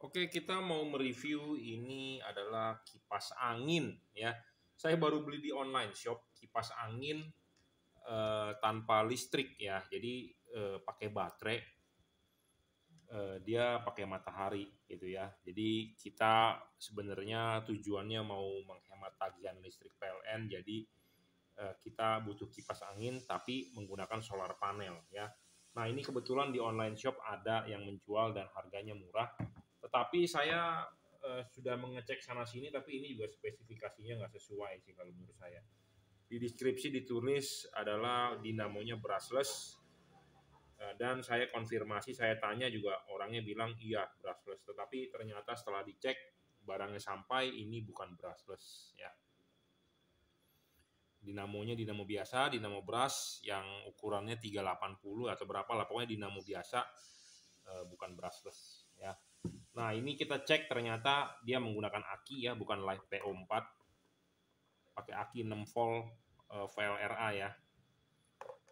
Oke, kita mau mereview ini adalah kipas angin ya. Saya baru beli di online shop kipas angin tanpa listrik ya. Jadi pakai baterai, dia pakai matahari gitu ya. Jadi kita sebenarnya tujuannya mau menghemat tagihan listrik PLN. Jadi kita butuh kipas angin tapi menggunakan solar panel ya. Nah, ini kebetulan di online shop ada yang menjual dan harganya murah. Tetapi saya sudah mengecek sana sini, tapi ini juga spesifikasinya nggak sesuai sih kalau menurut saya. Di deskripsi ditulis adalah dinamonya brushless, dan saya konfirmasi, saya tanya juga orangnya bilang iya brushless. Tetapi ternyata setelah dicek barangnya sampai ini bukan brushless ya. Dinamonya dinamo biasa, dinamo brush yang ukurannya 380 atau berapa lah, pokoknya dinamo biasa, bukan brushless ya. Nah, ini kita cek ternyata dia menggunakan aki ya, bukan Live PO4. Pakai aki 6 volt VLRA ya.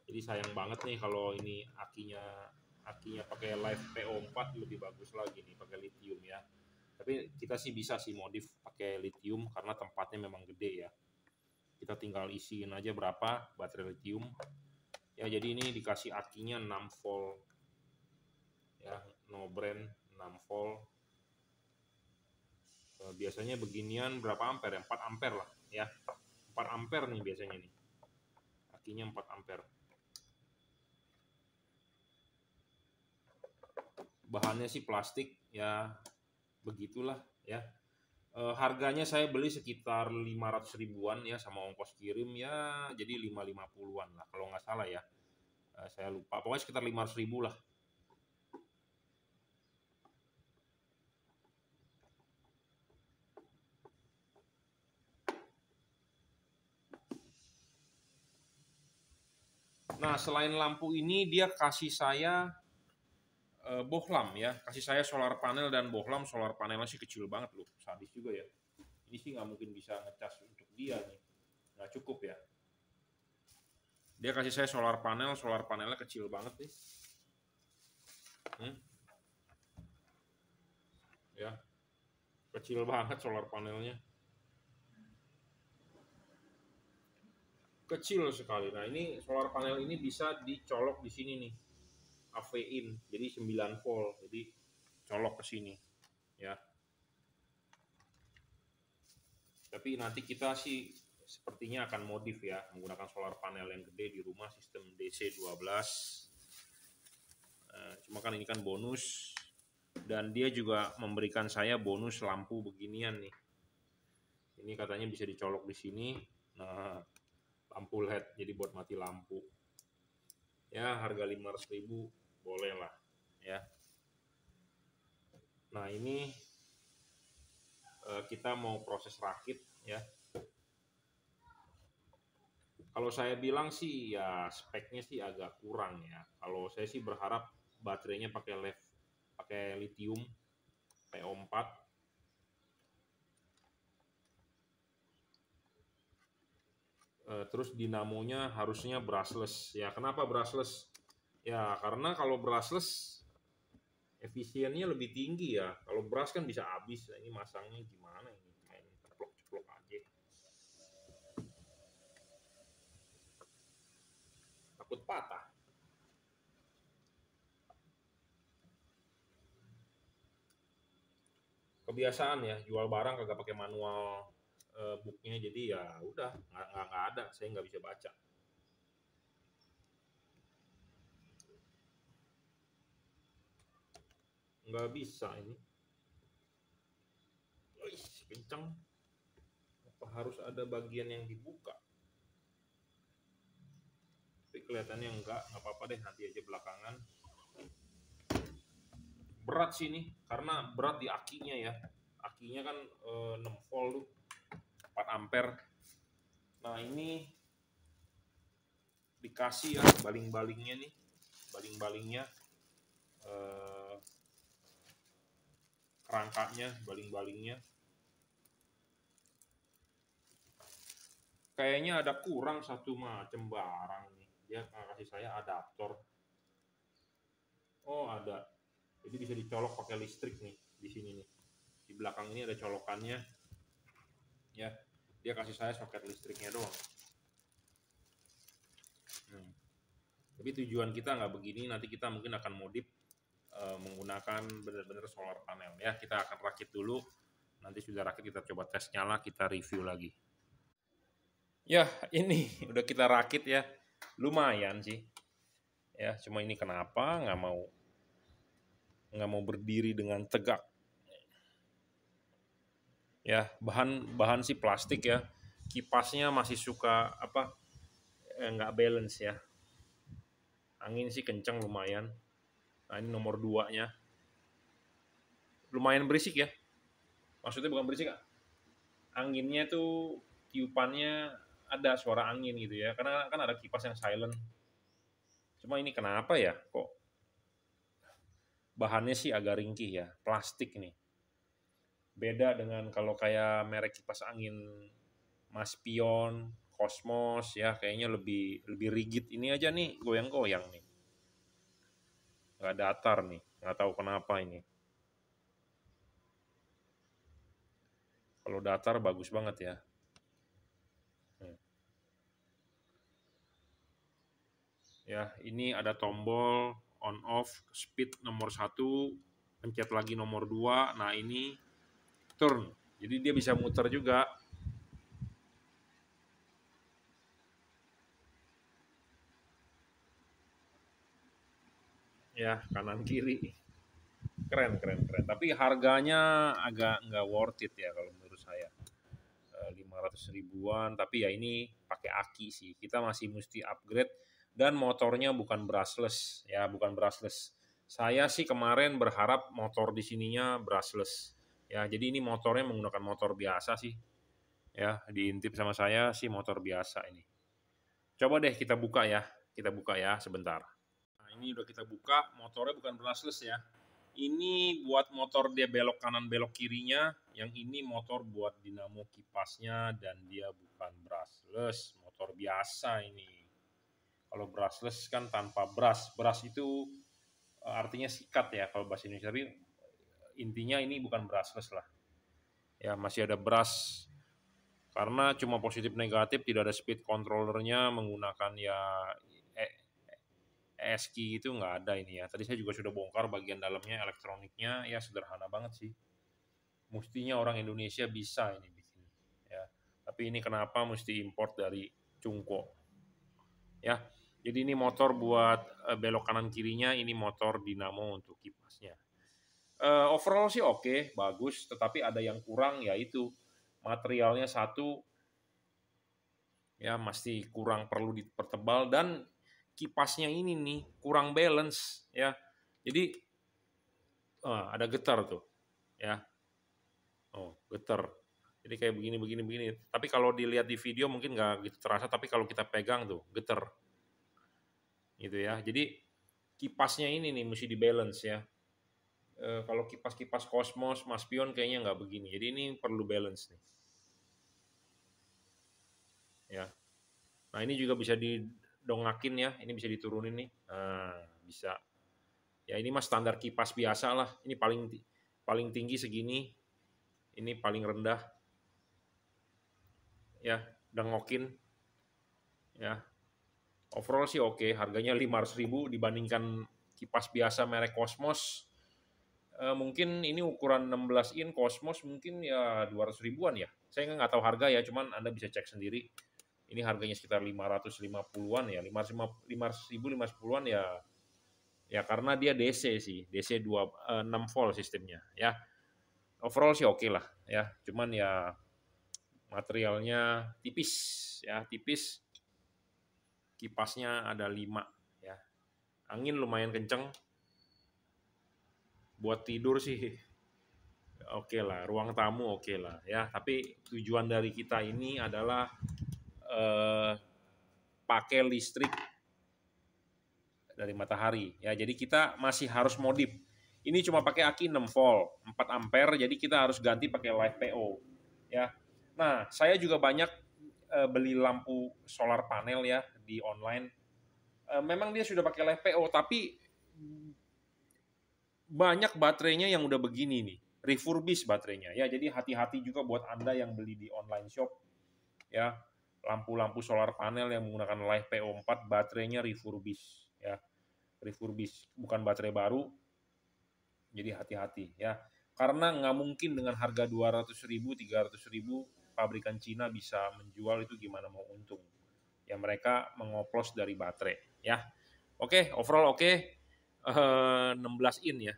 Jadi sayang banget nih kalau ini akinya pakai Live PO4, lebih bagus lagi nih pakai lithium ya. Tapi kita sih bisa sih modif pakai lithium karena tempatnya memang gede ya. Kita tinggal isiin aja berapa baterai lithium. Ya, jadi ini dikasih akinya 6 volt. Ya, no brand 6 volt. Biasanya beginian berapa ampere ya? 4 ampere lah ya. 4 ampere nih biasanya nih. Akinya 4 ampere. Bahannya sih plastik ya, begitulah ya. Harganya saya beli sekitar 500 ribuan ya, sama ongkos kirim ya, jadi 550-an lah kalau nggak salah ya. Saya lupa, pokoknya sekitar 500 ribu lah. Nah, selain lampu ini dia kasih saya bohlam ya, kasih saya solar panel dan bohlam. Solar panelnya sih kecil banget loh, sadis juga ya. Ini sih nggak mungkin bisa ngecas untuk dia nih, nggak cukup ya. Dia kasih saya solar panelnya kecil banget nih. Ya, kecil banget solar panelnya. Kecil sekali. Nah, ini solar panel ini bisa dicolok di sini nih. AV in, jadi 9 volt. Jadi colok ke sini ya. Tapi nanti kita sih sepertinya akan modif ya, menggunakan solar panel yang gede di rumah, sistem DC 12. Cuma kan ini kan bonus, dan dia juga memberikan saya bonus lampu beginian nih. Ini katanya bisa dicolok di sini. Nah, lampu LED, jadi buat mati lampu. Ya, harga 500 ribu boleh lah ya. Nah, ini kita mau proses rakit ya. Kalau saya bilang sih ya speknya sih agak kurang ya. Kalau saya sih berharap baterainya pakai lithium PO4. Terus dinamonya harusnya brushless ya. Kenapa brushless? Ya karena kalau brushless efisiennya lebih tinggi ya. Kalau brush kan bisa habis. Nah, ini masangnya gimana ini? Main ceplok-ceplok aja. Takut patah. Kebiasaan ya, jual barang kagak pakai manual booknya, jadi ya udah nggak ada, saya nggak bisa baca. Nggak bisa ini. Wih, kenceng. Apa harus ada bagian yang dibuka? Tapi kelihatannya nggak apa-apa deh, nanti aja belakangan. Berat sih ini, karena berat di akinya ya. Akinya kan 6 volt tuh, 4 ampere. Nah, ini dikasih ya baling-balingnya nih. Baling-balingnya, kerangkanya, baling-balingnya. Kayaknya ada kurang satu macam barang nih. Dia kasih saya adaptor. Oh, ada. Jadi bisa dicolok pakai listrik nih di sini nih. belakang ini ada colokannya ya, dia kasih saya soket listriknya doang. Tapi tujuan kita nggak begini, nanti kita mungkin akan modif menggunakan benar-benar solar panel ya. Kita akan rakit dulu, nanti sudah rakit kita coba tes nyala, kita review lagi. Ya ini udah kita rakit ya, lumayan sih ya, cuma ini kenapa nggak mau berdiri dengan tegak ya. Bahan sih plastik ya, kipasnya masih suka nggak balance ya, angin sih kenceng lumayan. Nah ini nomor 2-nya lumayan berisik ya, maksudnya bukan berisik, anginnya tuh tiupannya ada suara angin gitu ya, karena kan ada kipas yang silent. Cuma ini kenapa ya, kok bahannya sih agak ringkih ya, plastik nih. Beda dengan kalau kayak merek kipas angin Maspion, Cosmos ya, kayaknya lebih rigid. Ini aja nih goyang-goyang nih, nggak datar nih, nggak tahu kenapa ini. Kalau datar bagus banget ya. Ya, ini ada tombol on off, speed nomor 1, pencet lagi nomor 2. Nah, ini turn. Jadi dia bisa muter juga. Ya, kanan kiri. Keren. Tapi harganya agak nggak worth it ya kalau menurut saya. 500 ribuan, tapi ya ini pakai aki sih. Kita masih mesti upgrade, dan motornya bukan brushless ya, bukan brushless. Saya sih kemarin berharap motor di sininya brushless ya. Jadi ini motornya menggunakan motor biasa sih ya, diintip sama saya sih motor biasa ini. Coba deh kita buka ya sebentar. Nah, ini udah kita buka, motornya bukan brushless ya. Ini buat motor dia belok kanan belok kirinya, yang ini motor buat dinamo kipasnya, dan dia bukan brushless, motor biasa ini. Kalau brushless kan tanpa brush itu artinya sikat ya kalau bahasa Indonesia, tapi intinya ini bukan brushless lah. Ya masih ada brush, karena cuma positif negatif, tidak ada speed controllernya, menggunakan ya ESC itu nggak ada ini ya. Tadi saya juga sudah bongkar bagian dalamnya, elektroniknya ya sederhana banget sih. Mestinya orang Indonesia bisa ini bikin ya. Tapi ini kenapa mesti import dari Cungko ya. Jadi ini motor buat belok kanan kirinya, ini motor dinamo untuk kipasnya. Overall sih oke, bagus, tetapi ada yang kurang, yaitu materialnya satu ya masih kurang, perlu dipertebal, dan kipasnya ini nih kurang balance ya. Jadi ada getar tuh ya. Oh, getar. Jadi kayak begini. Tapi kalau dilihat di video mungkin nggak gitu terasa, tapi kalau kita pegang tuh getar. Gitu ya. Jadi kipasnya ini nih mesti di balance ya. Kalau kipas-kipas Cosmos, Maspion kayaknya nggak begini. Jadi ini perlu balance nih. Ya. Nah, ini juga bisa didongakin ya. Ini bisa diturunin nih. Nah, bisa. Ya ini mah standar kipas biasa lah. Ini paling tinggi segini. Ini paling rendah. Ya, dengokin. Ya. Overall sih oke. Harganya 500.000 dibandingkan kipas biasa merek Cosmos. Mungkin ini ukuran 16 in Cosmos mungkin ya 200 ribuan ya. Saya nggak tahu harga ya, cuman Anda bisa cek sendiri. Ini harganya sekitar 550-an ya, 500.000-510-an ya. Ya karena dia DC sih, DC 6 volt sistemnya ya. Overall sih oke lah ya. Cuman ya materialnya tipis ya, tipis. Kipasnya ada 5 ya. Angin lumayan kenceng. Buat tidur sih oke lah, ruang tamu oke lah ya. Tapi tujuan dari kita ini adalah pakai listrik dari matahari ya. Jadi kita masih harus modif. Ini cuma pakai aki 6 volt, 4 ampere, jadi kita harus ganti pakai live PO ya. Nah, saya juga banyak beli lampu solar panel ya di online. Memang dia sudah pakai live PO, tapi banyak baterainya yang udah begini nih. refurbish baterainya ya. Jadi hati-hati juga buat Anda yang beli di online shop ya. Lampu-lampu solar panel yang menggunakan LiFePO4 baterainya refurbish ya. Refurbish, bukan baterai baru. Jadi hati-hati ya. Karena nggak mungkin dengan harga 200.000, 300.000 pabrikan Cina bisa menjual itu, gimana mau untung. Ya mereka mengoplos dari baterai ya. Oke, overall oke. 16 in ya.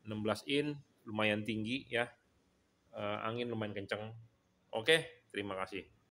16 in lumayan tinggi ya. Angin lumayan kenceng. Oke, terima kasih.